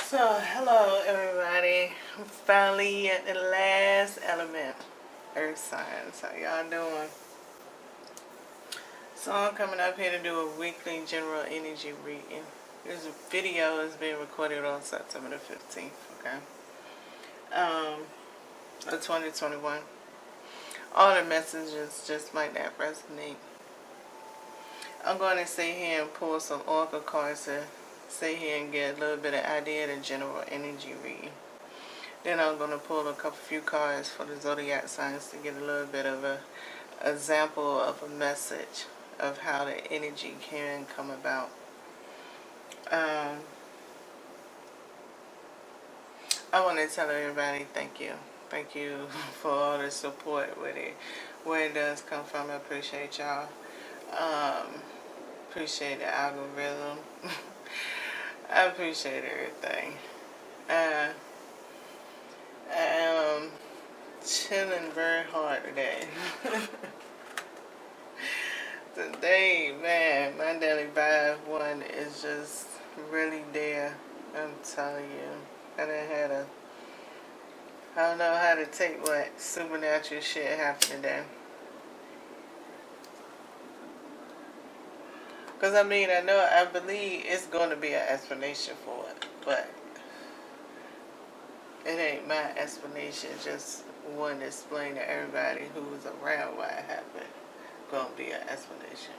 So, hello everybody. I'm finally at the last element, Earth signs. How y'all doing? So, I'm coming up here to do a weekly general energy reading. This video is being recorded on September the 15th, okay? Of 2021. All the messages just might not resonate. I'm going to sit here and pull some oracle cards to sit here and get a little bit of idea of the general energy reading. Then I'm going to pull a few cards for the zodiac signs to get a little bit of a example of a message of how the energy can come about. I want to tell everybody thank you. Thank you for all the support with it. Where it does come from, I appreciate y'all. Appreciate the algorithm. I appreciate everything. I am chilling very hard today. Today, man, my daily vibe one is just really there. I'm telling you. I don't know how to take what supernatural shit happened today. Because, I believe it's going to be an explanation for it, but it ain't my explanation, just one to explain to everybody who was around why it happened. Going to be an explanation.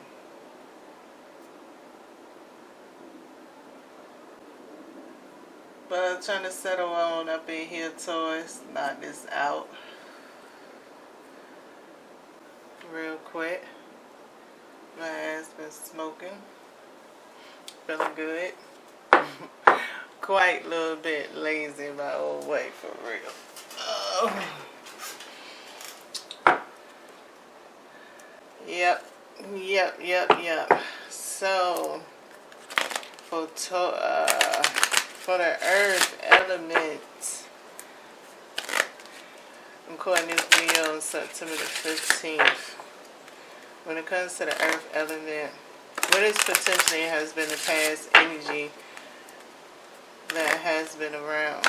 But I'm trying to settle on up in here towards knock this out real quick. My ass been smoking. Feeling good. Quite a little bit lazy my old way, for real. Yep. So, for the earth element, I'm recording this video on September the 15th. When it comes to the earth element, what is potentially has been the past energy that has been around,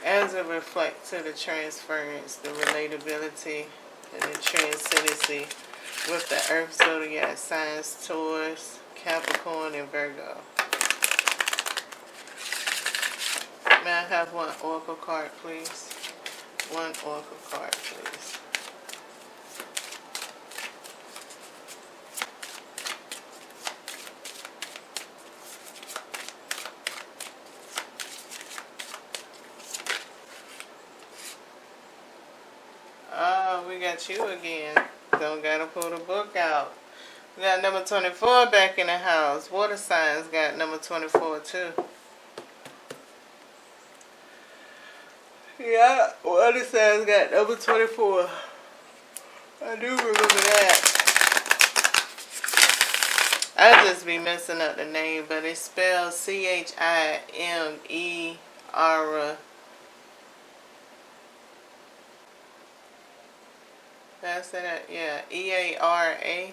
as it reflects to the transference, the relatability, and the transcendency with the earth zodiac signs Taurus, Capricorn, and Virgo. May I have one oracle card, please? One oracle card, please. Oh, we got you again. Don't gotta pull the book out. We got number 24 back in the house. Water signs got number 24 too. Yeah, water signs got number 24. I do remember that. I just be messing up the name, but it's spelled Chimer. Did I say that? Yeah, Eara.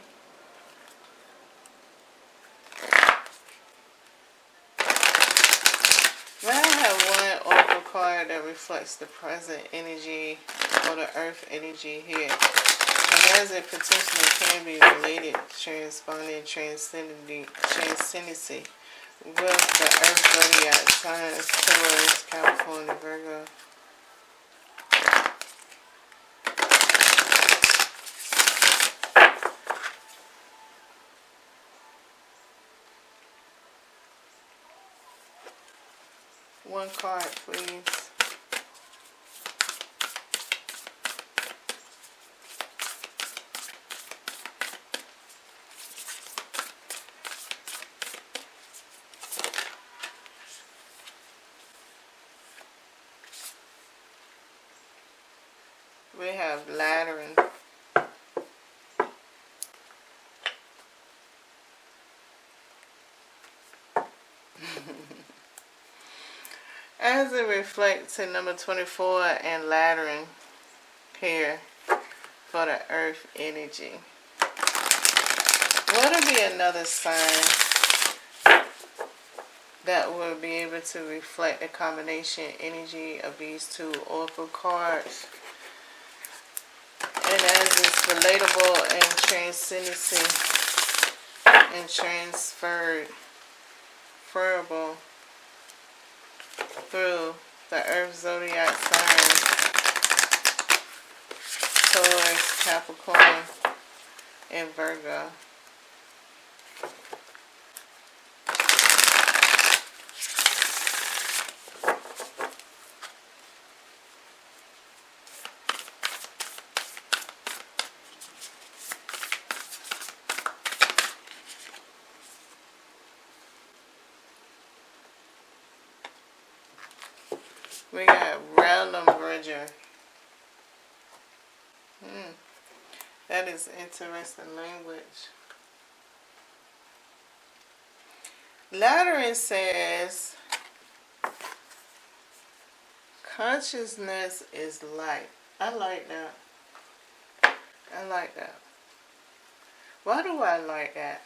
Now I have one oracle card that reflects the present energy or the earth energy here. And as it potentially can be related, transponding transcendency with the earth zodiac signs Taurus, Capricorn, and Virgo. One card, please. We have laddering. As it reflects to number 24 and laddering here for the earth energy. What would be another sign that will be able to reflect the combination energy of these two oracle cards. And as it's relatable and transcendency and transferable through the Earth zodiac signs, Taurus, Capricorn, and Virgo. We got Random Bridger. That is interesting language. Lateran says, consciousness is light. I like that. I like that. Why do I like that?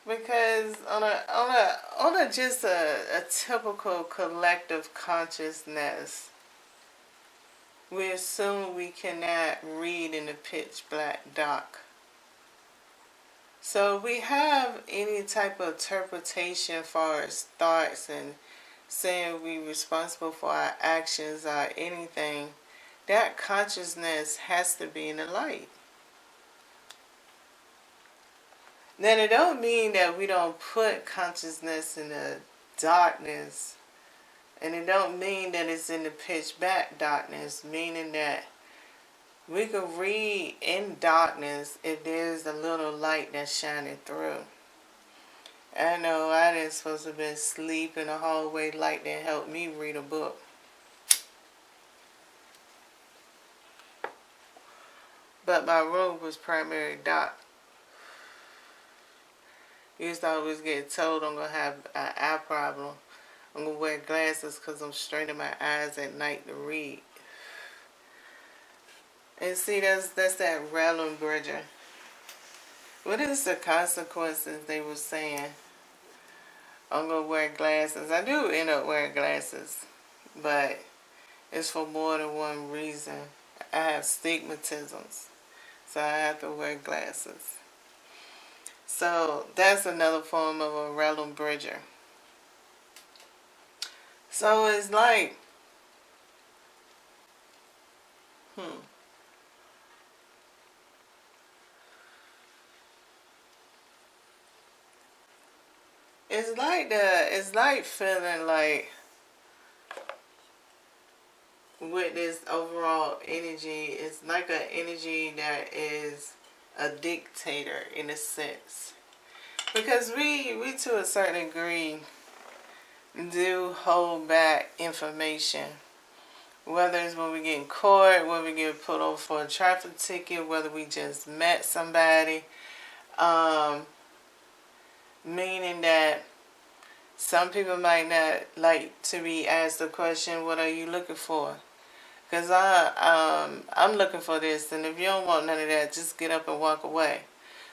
Because on a just a typical collective consciousness, we assume we cannot read in the pitch black dark. So if we have any type of interpretation for our thoughts and saying we're responsible for our actions or anything, that consciousness has to be in the light. Then it don't mean that we don't put consciousness in the darkness. And it don't mean that it's in the pitch black darkness, meaning that we could read in darkness if there's a little light that's shining through. I know I didn't supposed to have been asleep in the hallway. Light didn't help me read a book. But my room was primarily dark. Used to always get told I'm going to have an eye problem. I'm going to wear glasses because I'm straining my eyes at night to read. And see, that's that Random Bridger. What is the consequences they were saying? I'm going to wear glasses. I do end up wearing glasses. But it's for more than one reason. I have stigmatisms. So I have to wear glasses. So that's another form of a Random Bridger. So it's like, it's like feeling like with this overall energy, it's like an energy that is a dictator in a sense. Because we to a certain degree do hold back information. Whether it's when we get in court, whether we get put over for a traffic ticket, whether we just met somebody. Meaning that some people might not like to be asked the question, what are you looking for? Because I'm looking for this, and if you don't want none of that, just get up and walk away.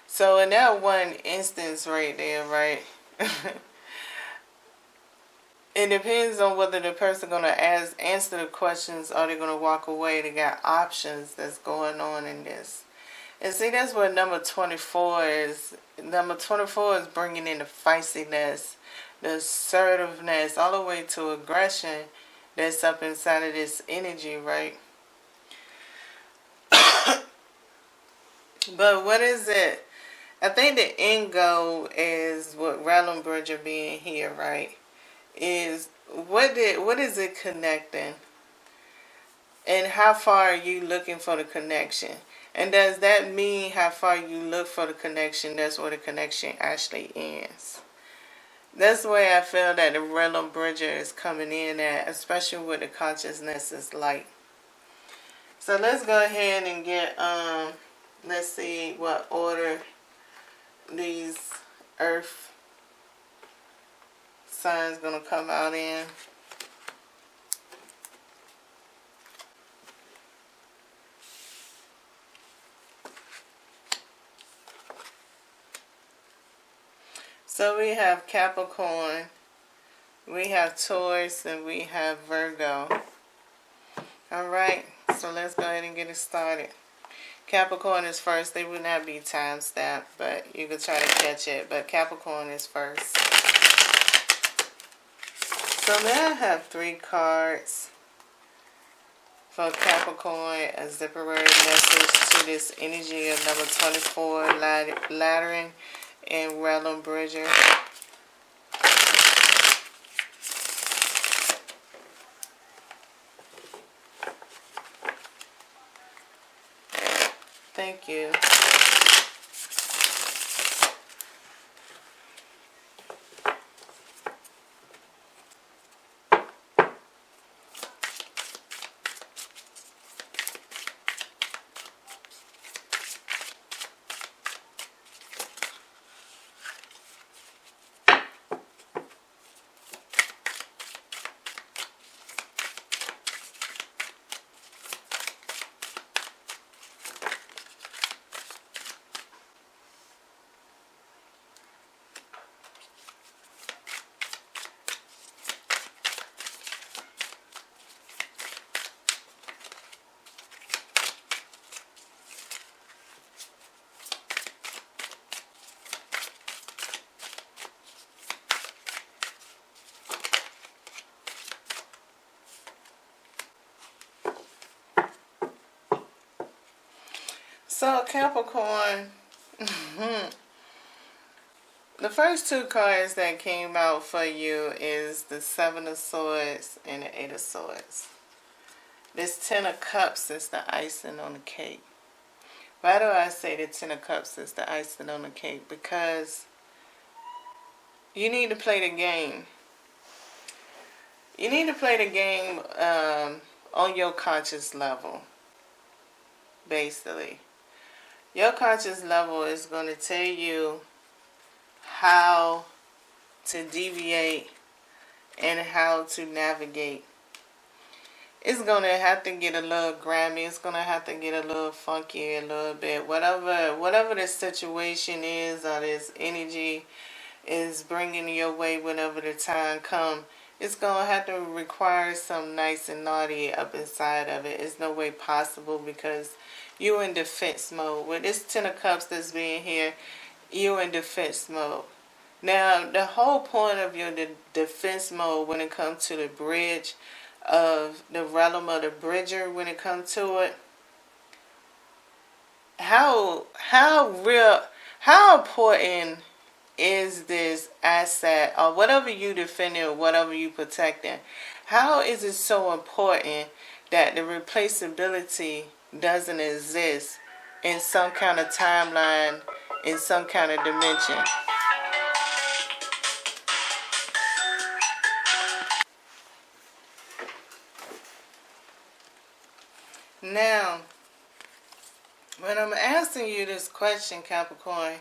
So in that one instance right there, right, it depends on whether the person going to answer the questions or they're going to walk away. They got options that's going on in this. And see, that's what number 24 is. Number 24 is bringing in the feistiness, the assertiveness, all the way to aggression that's up inside of this energy, right? But what is it? I think the end goal is what Random Bridger being here, right? Is what is it connecting? And how far are you looking for the connection? And does that mean how far you look for the connection, that's where the connection actually ends? That's the way I feel that the Random Bridger is coming in at, especially with the consciousness is light. So let's go ahead and get, let's see what order these earth signs going to come out in. So we have Capricorn, we have Taurus, and we have Virgo. Alright, so let's go ahead and get it started. Capricorn is first. They would not be time stamped, but you could try to catch it. But Capricorn is first. So now I have 3 cards for Capricorn as temporary message to this energy of number 24, laddering and realm bridger. Thank you. So Capricorn, the first 2 cards that came out for you is the 7 of Swords and the 8 of Swords. This 10 of Cups is the icing on the cake. Why do I say the 10 of Cups is the icing on the cake? Because you need to play the game. You need to play the game on your conscious level, basically. Your conscious level is going to tell you how to deviate and how to navigate. It's going to have to get a little grimy. It's going to have to get a little funky a little bit. Whatever the situation is or this energy is bringing your way whenever the time comes, it's going to have to require some nice and naughty up inside of it. It's no way possible because you're in defense mode. With this 10 of Cups that's being here, you're in defense mode. Now, the whole point of your defense mode when it comes to the bridge of the realm of the bridger, when it comes to it, how important is this asset or whatever you defending or whatever you protecting? How is it so important that the replaceability doesn't exist in some kind of timeline, in some kind of dimension? Now, when I'm asking you this question, Capricorn,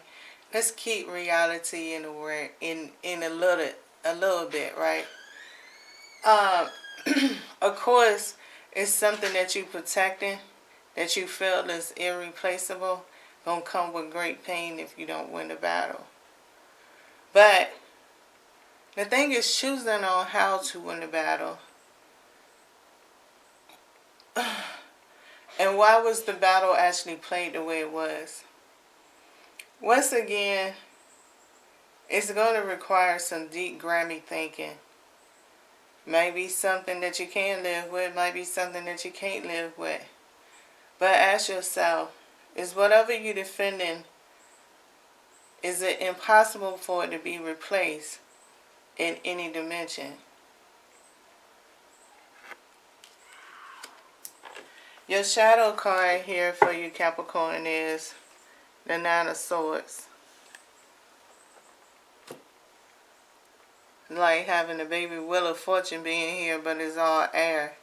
let's keep reality in a little bit, right? Of course, it's something that you protecting, that you feel is irreplaceable, gonna come with great pain if you don't win the battle. But the thing is choosing on how to win the battle. And why was the battle actually played the way it was? Once again, it's going to require some deep, grimy thinking. Might be something that you can live with, might be something that you can't live with. But ask yourself, is whatever you're defending, is it impossible for it to be replaced in any dimension? Your shadow card here for you, Capricorn, is the 9 of Swords. Like having a baby Wheel of Fortune being here, but it's all air.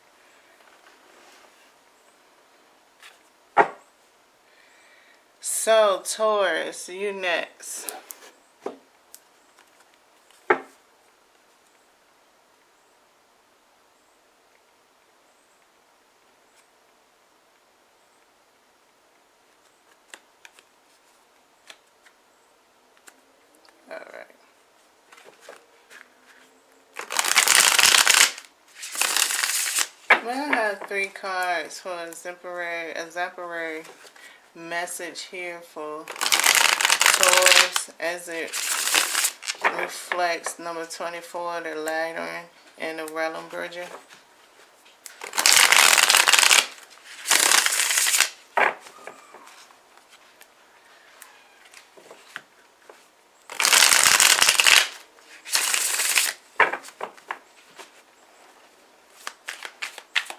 So, Taurus, you next. Alright. Well, I have 3 cards for a exemplary message here for Taurus as it reflects number 24, the Lantern, and the Realm Bridger.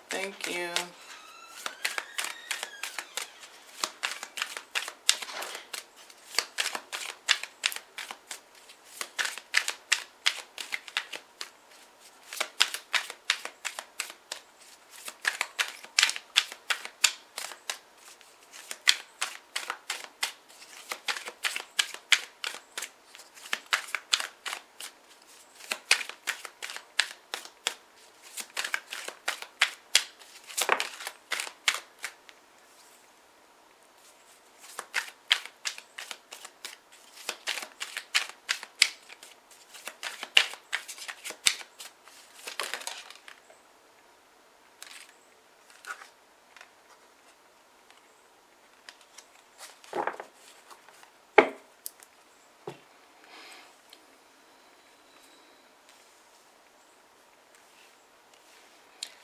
Thank you.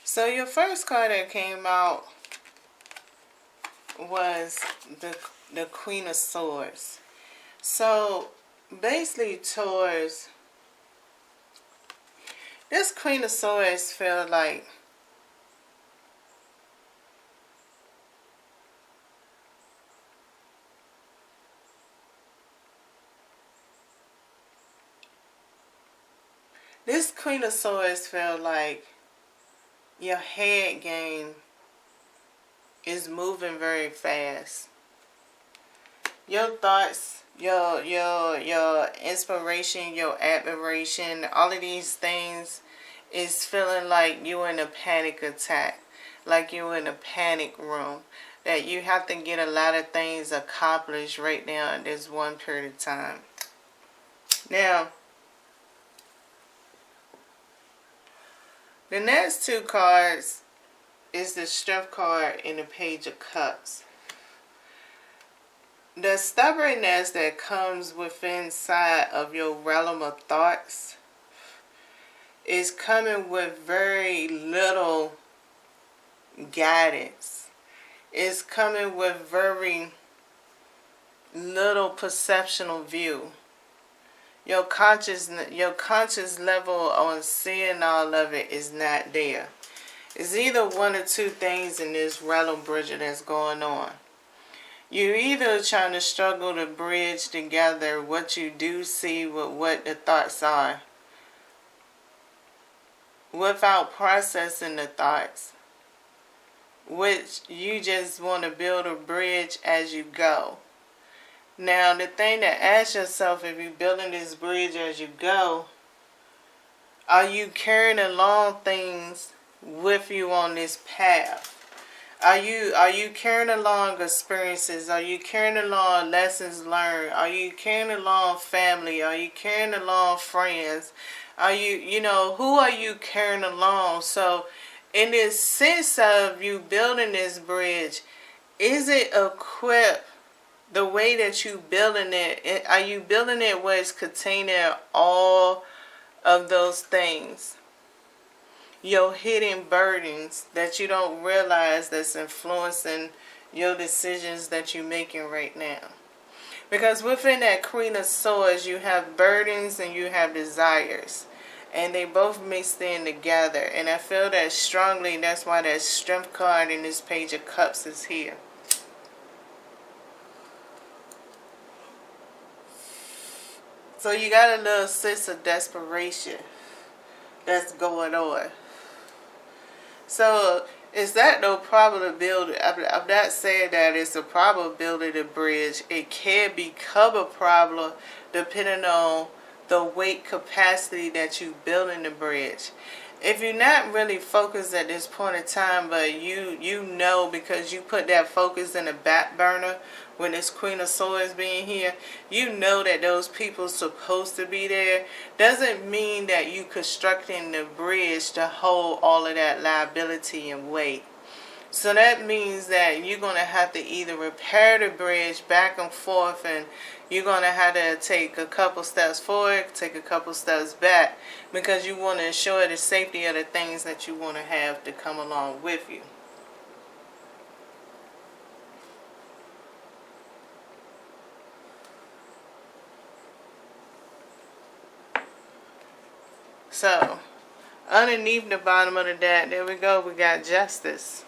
So your first card that came out was the Queen of Swords. So basically, Taurus, this Queen of Swords feel like your head game is moving very fast. Your thoughts, your inspiration, your admiration, all of these things is feeling like you're in a panic attack, like you're in a panic room, that you have to get a lot of things accomplished right now in this one period of time. Now, the next 2 cards is the Strength card and the Page of Cups. The stubbornness that comes within inside of your realm of thoughts is coming with very little guidance. It's coming with very little perceptional view. Your conscious level on seeing all of it is not there. It's either one or 2 things in this Realm Bridger that's going on. You're either trying to struggle to bridge together what you do see with what the thoughts are, without processing the thoughts, which you just want to build a bridge as you go. Now, the thing to ask yourself, if you're building this bridge as you go, are you carrying along things with you on this path? Are you carrying along experiences? Are you carrying along lessons learned? Are you carrying along family? Are you carrying along friends? Are you who are you carrying along? So, in this sense of you building this bridge, is it equipped the way that you building it? Are you building it where it's containing all of those things? Your hidden burdens that you don't realize that's influencing your decisions that you're making right now. Because within that Queen of Swords, you have burdens and you have desires. And they both mixed in together. And I feel that strongly. That's why that Strength card in this Page of Cups is here. So you got a little sense of desperation that's going on. So, is that no probability? I'm not saying that it's a probability to bridge. It can become a problem depending on the weight capacity that you build in the bridge. If you're not really focused at this point in time, but you know because you put that focus in the back burner when this Queen of Swords being here, you know that those people supposed to be there. Doesn't mean that you constructing the bridge to hold all of that liability and weight. So that means that you're going to have to either repair the bridge back and forth, and you're going to have to take a couple steps forward, take a couple steps back, because you want to ensure the safety of the things that you want to have to come along with you. So, underneath the bottom of the deck, there we go, we got Justice.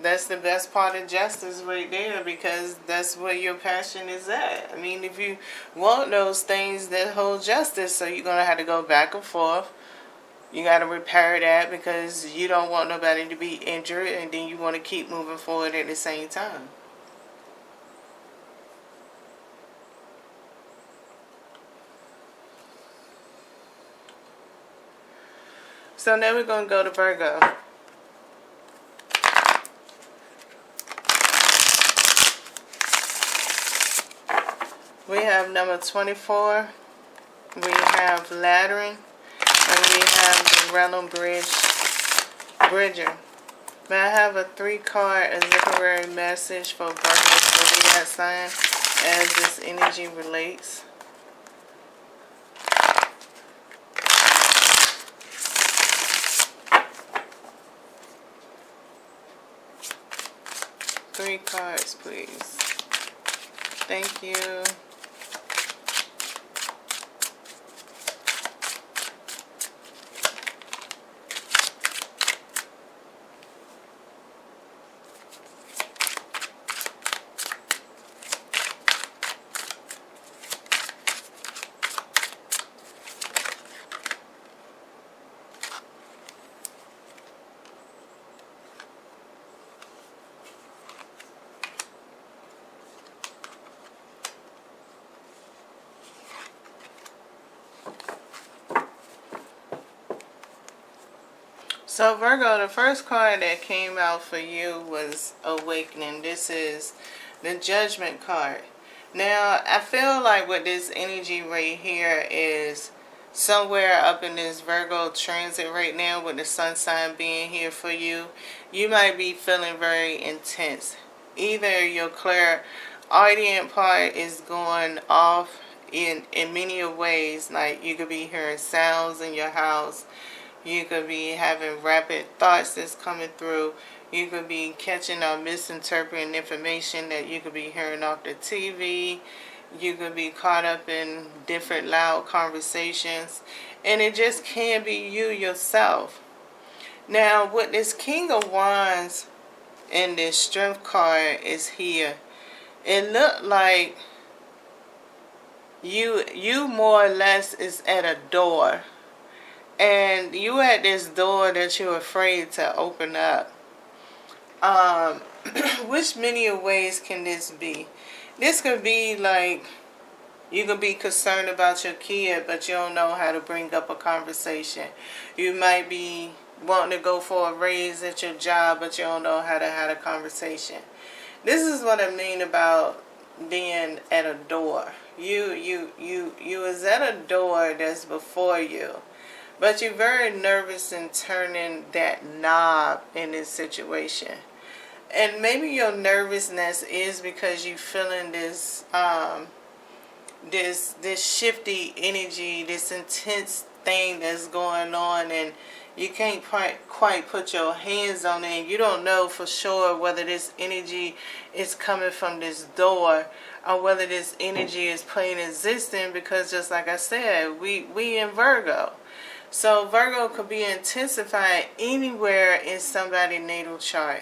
That's the best part of Justice right there, because that's where your passion is at. I mean, if you want those things that hold justice, so you're going to have to go back and forth. You got to repair that because you don't want nobody to be injured, and then you want to keep moving forward at the same time. So now we're going to go to Virgo. We have number 24, we have Laddering, and we have the Realm Bridger. May I have a 3-card exemplary message for Virgo zodiac sign as this energy relates? Three cards, please. Thank you. So Virgo, the first card that came out for you was Awakening. This is the Judgment card. Now, I feel like with this energy right here is somewhere up in this Virgo transit right now, with the sun sign being here for you, you might be feeling very intense. Either your clairaudient part is going off in many ways, like you could be hearing sounds in your house. You could be having rapid thoughts that's coming through. You could be catching or misinterpreting information that you could be hearing off the TV. You could be caught up in different loud conversations. And it just can't be you yourself. Now, with this King of Wands and this Strength card is here, it looked like you more or less is at a door. And you at this door that you're afraid to open up. Which many ways can this be? This could be like you could be concerned about your kid, but you don't know how to bring up a conversation. You might be wanting to go for a raise at your job, but you don't know how to have a conversation. This is what I mean about being at a door. You is at a door that's before you. But you're very nervous in turning that knob in this situation. And maybe your nervousness is because you're feeling this this shifty energy, this intense thing that's going on, and you can't quite put your hands on it, and you don't know for sure whether this energy is coming from this door or whether this energy is plain existing, because just like I said, we in Virgo. So Virgo could be intensified anywhere in somebody's natal chart.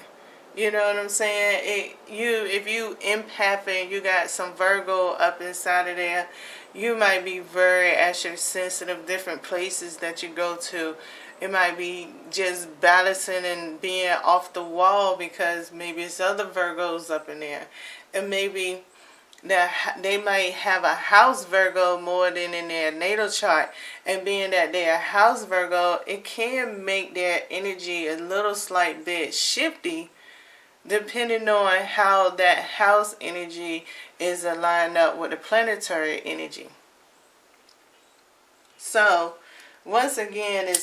You know what I'm saying? If you empathing, you got some Virgo up inside of there, you might be very actually sensitive different places that you go to. It might be just balancing and being off the wall because maybe it's other Virgos up in there. And maybe that they might have a house Virgo more than in their natal chart, and being that they're a house Virgo, it can make their energy a little slight bit shifty, depending on how that house energy is aligned up with the planetary energy. So, once again, it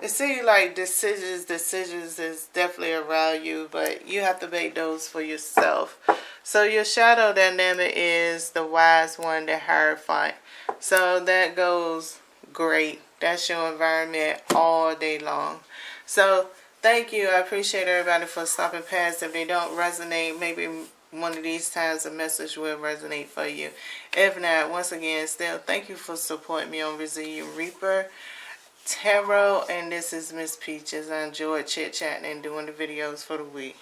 seems like decisions is definitely around you, but you have to make those for yourself. So your shadow dynamic is the wise one, the Hierophant. So that goes great. That's your environment all day long. So thank you. I appreciate everybody for stopping past. If they don't resonate, maybe one of these times a message will resonate for you. If not, once again, still thank you for supporting me on Resilient Reaper Tarot, and this is Miss Peaches. I enjoyed chit-chatting and doing the videos for the week.